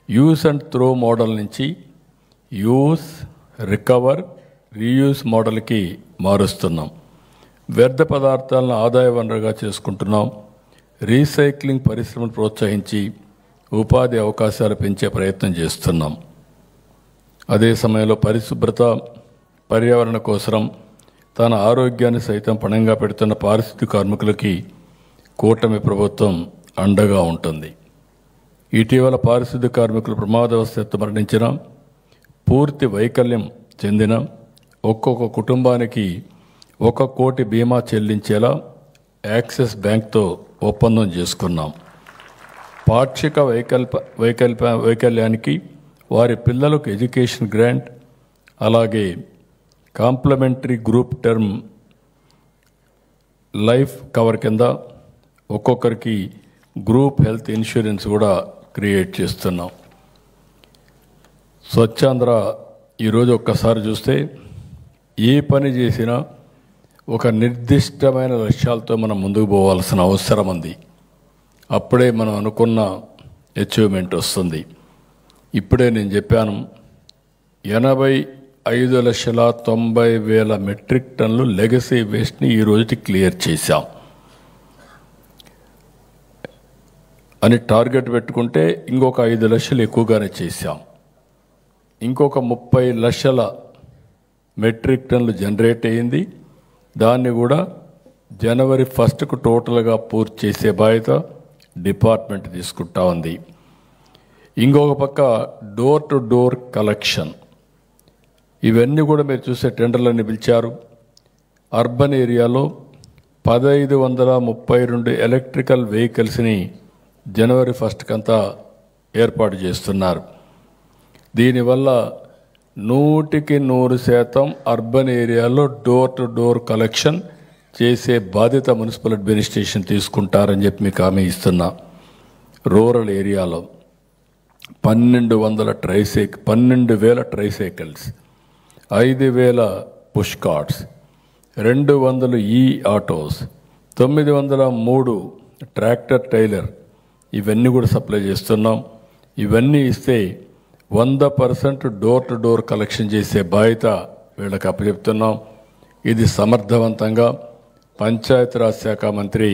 యూస్ అండ్ త్రో మోడల్ నుంచి యూస్, రికవర్, రీయూస్ మోడల్కి మారుస్తున్నాం. వ్యర్థ పదార్థాలను ఆదాయ వనరుగా చేసుకుంటున్నాం. రీసైక్లింగ్ పరిశ్రమను ప్రోత్సహించి ఉపాధి అవకాశాలు పెంచే ప్రయత్నం చేస్తున్నాం. అదే సమయంలో పరిశుభ్రత, పర్యావరణ కోసం తన ఆరోగ్యాన్ని సైతం పణంగా పెడుతున్న పారిశుద్ధ్య కార్మికులకి కూటమి ప్రభుత్వం అండగా ఉంటుంది. ఇటీవల పారిశుద్ధ్య కార్మికులు ప్రమాదవశాత్తు మరణించిన, పూర్తి వైకల్యం చెందిన ఒక్కొక్క కుటుంబానికి 1 కోటి బీమా చెల్లించేలా యాక్సిస్ బ్యాంక్తో ఒప్పందం చేసుకున్నాం. పాక్షిక వైకల్యానికి వారి పిల్లలకు ఎడ్యుకేషన్ గ్రాంట్, అలాగే complimentary group term life cover కింద ఒక్కొక్కరికి గ్రూప్ హెల్త్ ఇన్సూరెన్స్ కూడా క్రియేట్ చేస్తున్నాం. స్వచ్ఛాంధ్ర ఈరోజు ఒక్కసారి చూస్తే ఏ పని చేసినా ఒక నిర్దిష్టమైన లక్ష్యాలతో మనం ముందుకు పోవాల్సిన అవసరం ఉంది. అప్పుడే మనం అనుకున్న అచీవ్మెంట్ వస్తుంది. ఇప్పుడే నేను చెప్పాను, 85,90,000 మెట్రిక్ టన్నులు లెగసీ వేస్ట్ని ఈ రోజుకి క్లియర్ చేశాం అని టార్గెట్ పెట్టుకుంటే ఇంకొక 5 లక్షలు ఎక్కువగానే చేశాం. ఇంకొక 30 లక్షల మెట్రిక్ టన్నులు జనరేట్ అయ్యింది. దాన్ని కూడా జనవరి 1కు టోటల్గా పూర్తి చేసే బాధ్యత డిపార్ట్మెంట్ తీసుకుంటా ఉంది. ఇంకొక పక్క డోర్ టు డోర్ కలెక్షన్, ఇవన్నీ కూడా మీరు చూసే టెండర్లన్నీ పిలిచారు. అర్బన్ ఏరియాలో 1532 ఎలక్ట్రికల్ వెహికల్స్ని జనవరి 1కంతా ఏర్పాటు చేస్తున్నారు. దీనివల్ల 100% అర్బన్ ఏరియాలో డోర్ టు డోర్ కలెక్షన్ చేసే బాధ్యత మున్సిపల్ అడ్మినిస్ట్రేషన్ తీసుకుంటారని చెప్పి మీకు హామీ ఇస్తున్నా. రూరల్ ఏరియాలో 12,000 ట్రైసైకిల్స్, 5,000 పుష్ కార్ట్స్, 200 ఈ ఆటోస్, 903 ట్రాక్టర్ టైలర్, ఇవన్నీ కూడా సప్లై చేస్తున్నాం. ఇవన్నీ ఇస్తే 100% డోర్ టు డోర్ కలెక్షన్ చేసే బాధ్యత వీళ్ళకి అప్పచెప్తున్నాం. ఇది సమర్థవంతంగా పంచాయతీరాజ్ శాఖ మంత్రి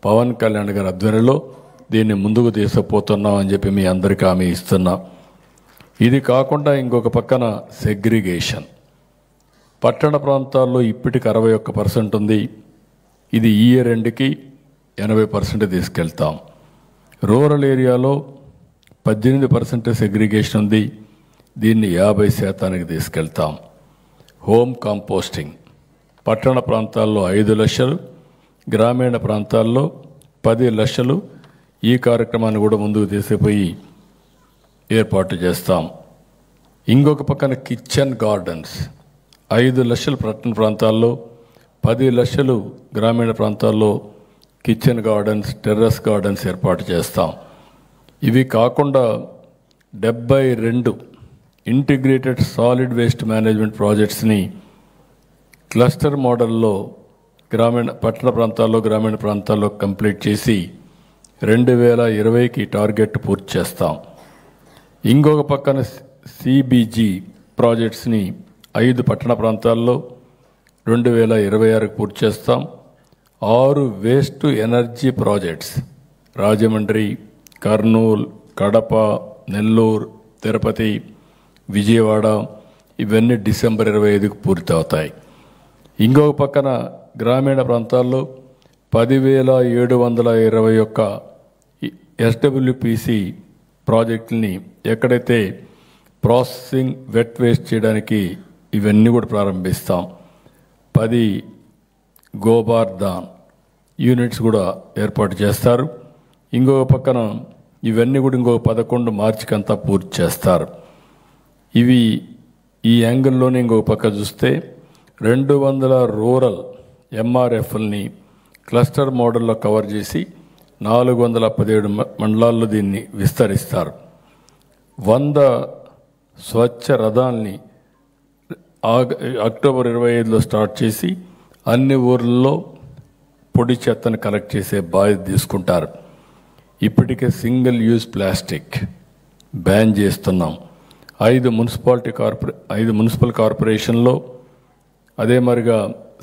పవన్ కళ్యాణ్ గారి ఆధ్వర్యంలో దీన్ని ముందుకు తీసుకుపోతున్నాం అని చెప్పి మీ అందరికీ హామీ ఇస్తున్నా. ఇది కాకుండా ఇంకొక పక్కన సెగ్రిగేషన్, పట్టణ ప్రాంతాల్లో ఇప్పటికి 61% ఉంది. ఇది ఈ ఇయర్ ఎండ్కి 80% తీసుకెళ్తాం. రూరల్ ఏరియాలో 18% సెగ్రిగేషన్ ఉంది. దీన్ని 50% తీసుకెళ్తాం. హోమ్ కాంపోస్టింగ్ పట్టణ ప్రాంతాల్లో 5 లక్షలు, గ్రామీణ ప్రాంతాల్లో 10 లక్షలు ఈ కార్యక్రమాన్ని కూడా ముందుకు తీసుకుపోయి ఏర్పాటు చేస్తాం. ఇంకొక పక్కన కిచెన్ గార్డెన్స్ 5 లక్షల పట్టణ ప్రాంతాల్లో, 10 లక్షలు గ్రామీణ ప్రాంతాల్లో కిచెన్ గార్డెన్స్, టెర్రస్ గార్డెన్స్ ఏర్పాటు చేస్తాం. ఇవి కాకుండా 72 ఇంటిగ్రేటెడ్ సాలిడ్ వేస్ట్ మేనేజ్మెంట్ ప్రాజెక్ట్స్ని క్లస్టర్ మోడల్లో పట్టణ ప్రాంతాల్లో, గ్రామీణ ప్రాంతాల్లో కంప్లీట్ చేసి 2020కి టార్గెట్ పూర్తి చేస్తాం. ఇంకొక పక్కన సిబిజీ ప్రాజెక్ట్స్ని 5 పట్టణ ప్రాంతాల్లో 2026కి పూర్తి చేస్తాం. 6 waste energy projects Rajahmundry, Kurnool, Kadapa, Nellore, Tirupati, Vijayawada ఇవన్నీ డిసెంబర్ 25కి పూర్తి అవుతాయి. ఇంకొక పక్కన గ్రామీణ ప్రాంతాల్లో 10,721 ఎస్డబ్ల్యూపిసి ప్రాజెక్టుల్ని ఎక్కడైతే ప్రాసెసింగ్ వెట్ వేస్ట్ చేయడానికి ఇవన్నీ కూడా ప్రారంభిస్తాం. 10 గోబార్ధాన్ యూనిట్స్ కూడా ఏర్పాటు చేస్తారు. ఇంకొక పక్కన ఇవన్నీ కూడా ఇంకొక 11 మార్చికి అంతా పూర్తి చేస్తారు. ఇవి ఈ యాంగిల్లోనే ఇంకొక పక్క చూస్తే 200 రూరల్ ఎంఆర్ఎఫ్ఎల్ని క్లస్టర్ మోడల్లో కవర్ చేసి 417 మండలాల్లో దీన్ని విస్తరిస్తారు. 100 స్వచ్ఛ రథాల్ని అక్టోబర్ 25లో స్టార్ట్ చేసి అన్ని ఊర్లలో పొడి చెత్తను కలెక్ట్ చేసే బాధ్యత తీసుకుంటారు. ఇప్పటికే సింగిల్ యూజ్ ప్లాస్టిక్ బ్యాన్ చేస్తున్నాం. 5 మున్సిపల్ కార్పొరేషన్లో అదే మరిగా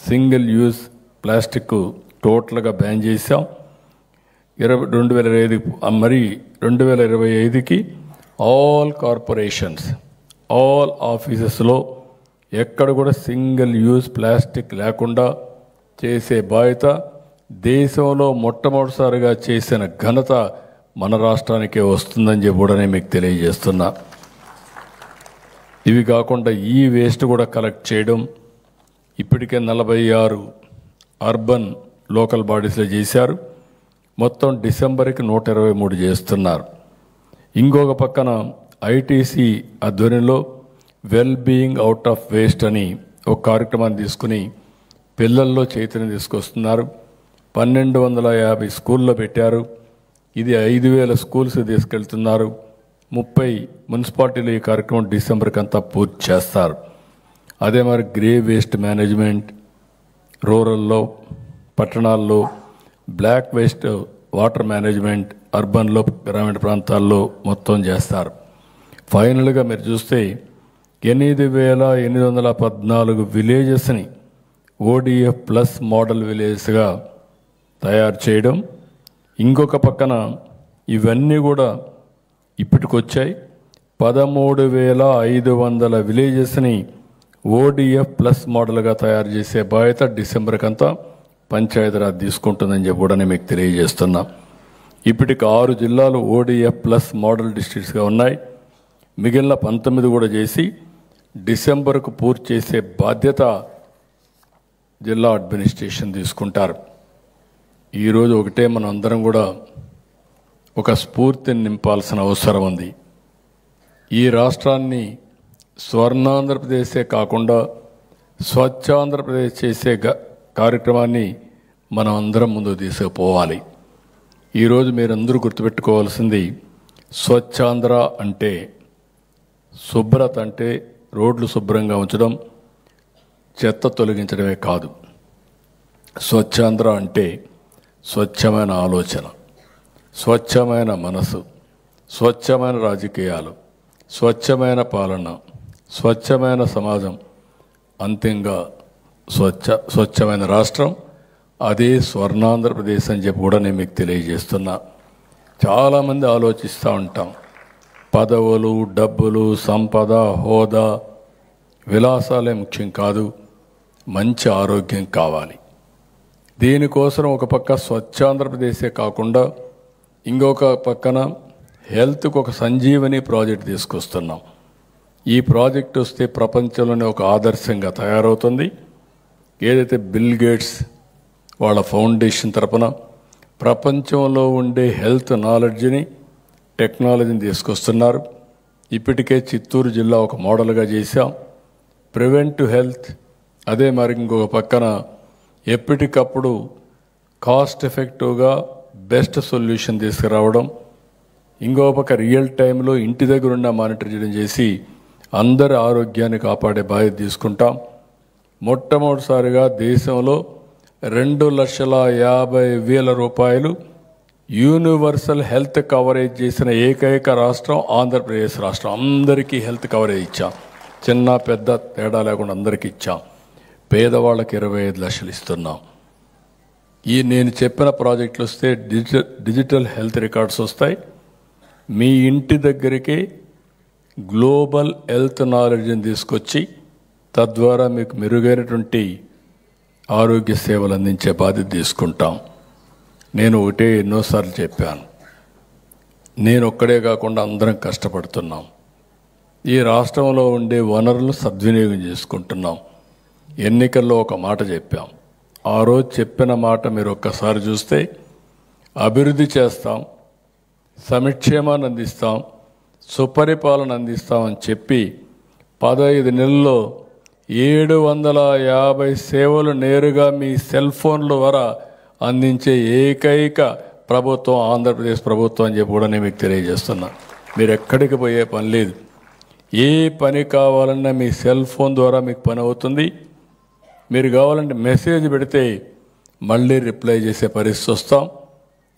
సింగిల్ యూజ్ ప్లాస్టిక్ టోటల్గా బ్యాన్ చేశాం. 2025కి ఆల్ కార్పొరేషన్స్, ఆల్ ఆఫీసెస్లో ఎక్కడ కూడా సింగిల్ యూజ్ ప్లాస్టిక్ లేకుండా చేసే బాధ్యత దేశంలో మొట్టమొదటిసారిగా చేసిన ఘనత మన రాష్ట్రానికే వస్తుందని చెప్పి కూడా నేను మీకు తెలియజేస్తున్నా. ఇవి కాకుండా ఈ వేస్ట్ కూడా కలెక్ట్ చేయడం ఇప్పటికే 46 అర్బన్ లోకల్ బాడీస్లో చేశారు. మొత్తం డిసెంబర్కి 123 చేస్తున్నారు. ఇంకొక పక్కన ఐటీసీ ఆధ్వర్యంలో well being out of waste అని ఒక కార్యక్రమాన్ని తీసుకుని పిల్లల్లో చైతన్యం తీసుకొస్తున్నారు. 1250 స్కూల్లో పెట్టారు. ఇది 5000 స్కూల్స్ తీసుకెళ్తున్నారు. 30 మున్సిపాలిటీలు ఈ కార్యక్రమం డిసెంబర్కి అంతా పూర్తి చేస్తారు. అదే మరి గ్రే వేస్ట్ మేనేజ్మెంట్ రూరల్లో, పట్టణాల్లో, బ్లాక్ వేస్ట్ వాటర్ మేనేజ్మెంట్ అర్బన్లో, గ్రామీణ ప్రాంతాల్లో మొత్తం చేస్తారు. ఫైనల్గా మీరు చూస్తే 8814 విలేజెస్ని ఓడిఎఫ్ ప్లస్ మోడల్ విలేజెస్గా తయారు చేయడం. ఇంకొక పక్కన ఇవన్నీ కూడా ఇప్పటికొచ్చాయి. 13,500 విలేజెస్ని ఓడిఎఫ్ ప్లస్ మోడల్గా తయారు చేసే బాధ్యత డిసెంబర్కి అంతా పంచాయతీరాజ్ తీసుకుంటుందని చెప్పి కూడా నేను మీకు తెలియజేస్తున్నా. ఇప్పటికి 6 జిల్లాలు ఓడిఎఫ్ ప్లస్ మోడల్ డిస్ట్రిక్ట్స్గా ఉన్నాయి. మిగిలిన 19 కూడా చేసి డిసెంబర్కు పూర్తి చేసే బాధ్యత జిల్లా అడ్మినిస్ట్రేషన్ తీసుకుంటారు. ఈరోజు ఒకటే మనం అందరం కూడా ఒక స్ఫూర్తిని నింపాల్సిన అవసరం ఉంది. ఈ రాష్ట్రాన్ని స్వర్ణాంధ్రప్రదేశే కాకుండా స్వచ్ఛాంధ్రప్రదేశ్ చేసే కార్యక్రమాన్ని మనం అందరం ముందుకు తీసుకుపోవాలి. ఈరోజు మీరందరూ గుర్తుపెట్టుకోవాల్సింది స్వచ్ఛాంధ్ర అంటే శుభ్రత అంటే రోడ్లు శుభ్రంగా ఉంచడం, చెత్త తొలగించడమే కాదు. స్వచ్ఛాంధ్ర అంటే స్వచ్ఛమైన ఆలోచన, స్వచ్ఛమైన మనసు, స్వచ్ఛమైన రాజకీయాలు, స్వచ్ఛమైన పాలన, స్వచ్ఛమైన సమాజం, అంతిమంగా స్వచ్ఛమైన రాష్ట్రం. అదే స్వర్ణాంధ్రప్రదేశ్ అని చెప్పి కూడా నేను మీకు తెలియజేస్తున్నా. చాలామంది ఆలోచిస్తూ ఉంటాం, పదవులు, డబ్బులు, సంపద, హోదా, విలాసాలే ముఖ్యం కాదు, మంచి ఆరోగ్యం కావాలి. దీనికోసం ఒక పక్క స్వచ్ఛాంధ్రప్రదేశే కాకుండా ఇంకొక పక్కన హెల్త్కి ఒక సంజీవని ప్రాజెక్ట్ తీసుకొస్తున్నాం. ఈ ప్రాజెక్ట్ వస్తే ప్రపంచంలోనే ఒక ఆదర్శంగా తయారవుతుంది. ఏదైతే బిల్ గేట్స్ వాళ్ళ ఫౌండేషన్ తరపున ప్రపంచంలో ఉండే హెల్త్ నాలెడ్జ్ని టెక్నాలజీని తీసుకొస్తున్నారు. ఇప్పటికే చిత్తూరు జిల్లా ఒక మోడల్గా చేశాం. ప్రివెంట్ హెల్త్, అదే మరి ఇంకొక పక్కన ఎప్పటికప్పుడు కాస్ట్ ఎఫెక్టివ్గా బెస్ట్ సొల్యూషన్ తీసుకురావడం, ఇంకో పక్క రియల్ టైంలో ఇంటి దగ్గర ఉన్న మానిటర్ చేయడం చేసి అందరి ఆరోగ్యాన్ని కాపాడే బాధ్యత తీసుకుంటాం. మొట్టమొదటిసారిగా దేశంలో 2,50,000 రూపాయలు యూనివర్సల్ హెల్త్ కవరేజ్ చేసిన ఏకైక రాష్ట్రం ఆంధ్రప్రదేశ్ రాష్ట్రం. అందరికీ హెల్త్ కవరేజ్ ఇచ్చాం, చిన్న పెద్ద తేడా లేకుండా అందరికీ ఇచ్చాం. పేదవాళ్ళకి 25 లక్షలు ఇస్తున్నాం. నేను చెప్పిన ప్రాజెక్టులు వస్తే డిజిటల్ హెల్త్ రికార్డ్స్ వస్తాయి. మీ ఇంటి దగ్గరికి గ్లోబల్ హెల్త్ నాలెడ్జ్ని తీసుకొచ్చి తద్వారా మీకు మెరుగైనటువంటి ఆరోగ్య సేవలు అందించే బాధ్యత తీసుకుంటాం. నేను ఒకటే ఎన్నోసార్లు చెప్పాను, నేను ఒక్కడే కాకుండా అందరం కష్టపడుతున్నాం. ఈ రాష్ట్రంలో ఉండే వనరులను సద్వినియోగం చేసుకుంటున్నాం. ఎన్నికల్లో ఒక మాట చెప్పాం, ఆ రోజు చెప్పిన మాట మీరు ఒక్కసారి చూస్తే అభివృద్ధి చేస్తాం, సంక్షేమాన్ని అందిస్తాం, సుపరిపాలన అందిస్తామని చెప్పి 15 నెలల్లో 750 సేవలు నేరుగా మీ సెల్ ఫోన్ల ద్వారా అందించే ఏకైక ప్రభుత్వం ఆంధ్రప్రదేశ్ ప్రభుత్వం అని చెప్పి కూడా నేను మీకు తెలియజేస్తున్నా. మీరు ఎక్కడికి పోయే పని లేదు. ఏ పని కావాలన్నా మీ సెల్ ఫోన్ ద్వారా మీకు పని అవుతుంది. మీరు కావాలంటే మెసేజ్ పెడితే మళ్ళీ రిప్లై చేసే పరిస్థితి వస్తాం.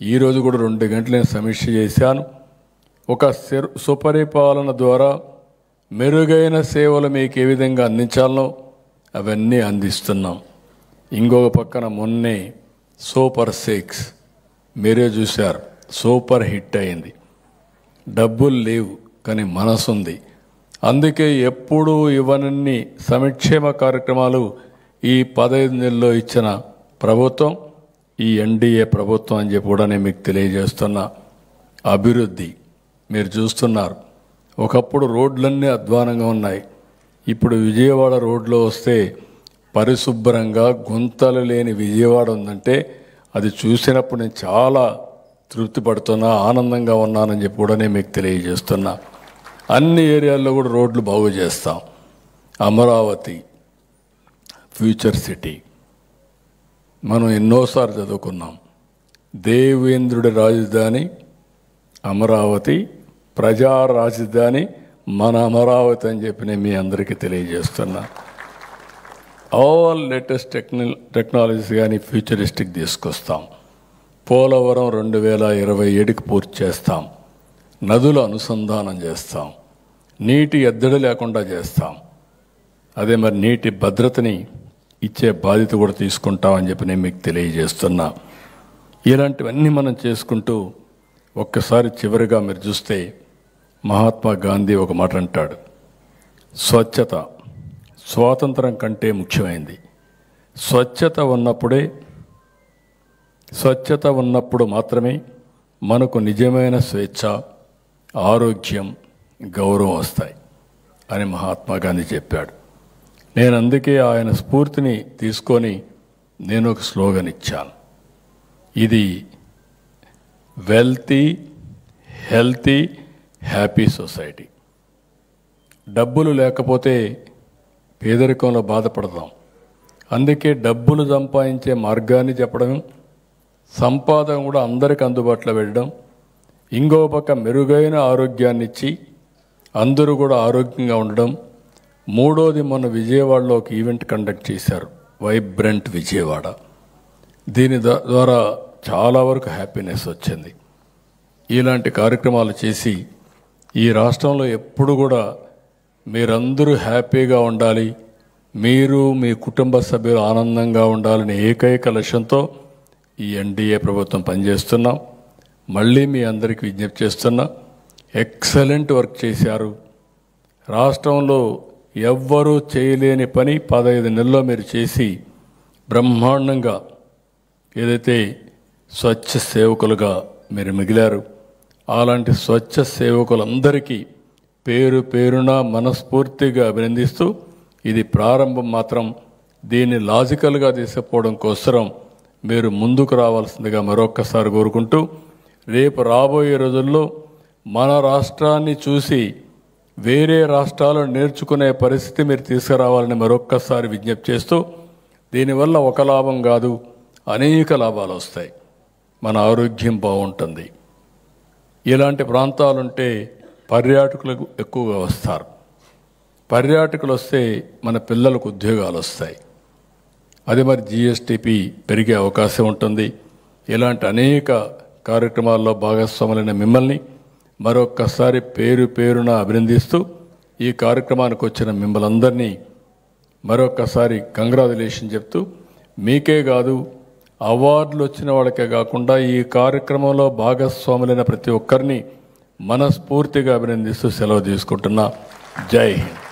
ఈరోజు కూడా 2 గంటలు నేను సమీక్ష చేశాను. ఒక సుపరిపాలన ద్వారా మెరుగైన సేవలు మీకు ఏ విధంగా అందించాలనో అవన్నీ అందిస్తున్నాం. ఇంకొక పక్కన మొన్నే సూపర్ 6 మీరే చూశారు, సూపర్ హిట్ అయింది. డబ్బులు లేవు కానీ మనసుంది. అందుకే ఎప్పుడూ ఇవన్నీ సంక్షేమ కార్యక్రమాలు ఈ 15 నెలల్లో ఇచ్చిన ప్రభుత్వం ఈ ఎన్డీఏ ప్రభుత్వం అని చెప్పి కూడా నేను మీకు తెలియజేస్తున్నా. అభివృద్ధి మీరు చూస్తున్నారు. ఒకప్పుడు రోడ్లన్నీ అధ్వానంగా ఉన్నాయి. ఇప్పుడు విజయవాడ రోడ్లో వస్తే పరిశుభ్రంగా గుంతలు లేని విజయవాడ ఉందంటే అది చూసినప్పుడు నేను చాలా తృప్తి పడుతున్నా, ఆనందంగా ఉన్నానని చెప్పి కూడా నేను మీకు తెలియజేస్తున్నా. అన్ని ఏరియాల్లో కూడా రోడ్లు బాగు చేస్తాం. అమరావతి ఫ్యూచర్ సిటీ మనం ఎన్నోసార్లు చదువుకున్నాం. దేవేంద్రుడి రాజధాని అమరావతి, ప్రజా రాజధాని మన అమరావతి అని చెప్పి నేను మీ అందరికీ తెలియజేస్తున్నా. ఆల్ లేటెస్ట్ టెక్నాలజీస్ కానీ ఫ్యూచరిస్టిక్ తీసుకొస్తాం. పోలవరం 2027కి పూర్తి చేస్తాం. నదుల అనుసంధానం చేస్తాం. నీటి ఎద్దడి లేకుండా చేస్తాం. అదే మరి నీటి భద్రతని ఇచ్చే బాధ్యత కూడా తీసుకుంటామని చెప్పి నేను మీకు తెలియజేస్తున్నా. ఇలాంటివన్నీ మనం చేసుకుంటూ ఒక్కసారి చివరిగా మీరు చూస్తే మహాత్మా గాంధీ ఒక మాట అంటాడు, స్వచ్ఛత స్వాతంత్రం కంటే ముఖ్యమైంది. స్వచ్ఛత ఉన్నప్పుడు మాత్రమే మనకు నిజమైన స్వేచ్ఛ, ఆరోగ్యం, గౌరవం వస్తాయి అని మహాత్మా గాంధీ చెప్పాడు. నేను అందుకే ఆయన స్ఫూర్తిని తీసుకొని నేను ఒక స్లోగన్ ఇచ్చాను. ఇది వెల్తీ, హెల్తీ, హ్యాపీ సొసైటీ. డబ్బులు లేకపోతే పేదరికంలో బాధపడతాం. అందుకే డబ్బులు సంపాదించే మార్గాన్ని చెప్పడం, సంపాదన కూడా అందరికి అందుబాటులో పెట్టడం, ఇంకో పక్క మెరుగైన ఆరోగ్యాన్ని ఇచ్చి అందరూ కూడా ఆరోగ్యంగా ఉండడం. మూడోది మొన్న విజయవాడలో ఒక ఈవెంట్ కండక్ట్ చేశారు, వైబ్రెంట్ విజయవాడ. దీని ద్వారా చాలా వరకు హ్యాపీనెస్ వచ్చింది. ఇలాంటి కార్యక్రమాలు చేసి ఈ రాష్ట్రంలో ఎప్పుడు కూడా మీరందరూ హ్యాపీగా ఉండాలి, మీరు మీ కుటుంబ సభ్యులు ఆనందంగా ఉండాలనే ఏకైక లక్ష్యంతో ఈ ఎన్డీఏ ప్రభుత్వం పనిచేస్తున్నాం. మళ్ళీ మీ అందరికీ విజ్ఞప్తి చేస్తున్నా, ఎక్సలెంట్ వర్క్ చేశారు. రాష్ట్రంలో ఎవ్వరూ చేయలేని పని 15 నెలల్లో మీరు చేసి బ్రహ్మాండంగా ఏదైతే స్వచ్ఛ సేవకులుగా మీరు మిగిలారు. అలాంటి స్వచ్ఛ సేవకులందరికీ పేరు పేరున మనస్ఫూర్తిగా అభినందిస్తూ, ఇది ప్రారంభం మాత్రం. దీన్ని లాజికల్గా తీసుకుపోవడం కోసం మీరు ముందుకు రావాల్సిందిగా మరొక్కసారి కోరుకుంటూ రేపు రాబోయే రోజుల్లో మన రాష్ట్రాన్ని చూసి వేరే రాష్ట్రాలు నేర్చుకునే పరిస్థితి మీరు తీసుకురావాలని మరొక్కసారి విజ్ఞప్తి చేస్తూ దీనివల్ల ఒక లాభం కాదు అనేక లాభాలు వస్తాయి. మన ఆరోగ్యం బాగుంటుంది. ఇలాంటి ప్రాంతాలుంటే పర్యాటకులకు ఎక్కువగా వస్తారు. పర్యాటకులు వస్తే మన పిల్లలకు ఉద్యోగాలు వస్తాయి. అదే మరి జిఎస్టిపి పెరిగే అవకాశం ఉంటుంది. ఇలాంటి అనేక కార్యక్రమాల్లో భాగస్వాములైన మిమ్మల్ని మరొక్కసారి పేరు పేరున అభినందిస్తూ ఈ కార్యక్రమానికి వచ్చిన మిమ్మల్ందరినీ మరొక్కసారి కంగ్రాచులేషన్ చెప్తూ మీకే కాదు అవార్డులు వచ్చిన వాళ్ళకే కాకుండా ఈ కార్యక్రమంలో భాగస్వాములైన ప్రతి ఒక్కరిని మనస్ఫూర్తిగా అభినందిస్తూ సెలవు తీసుకుంటున్నా. జై హింద్.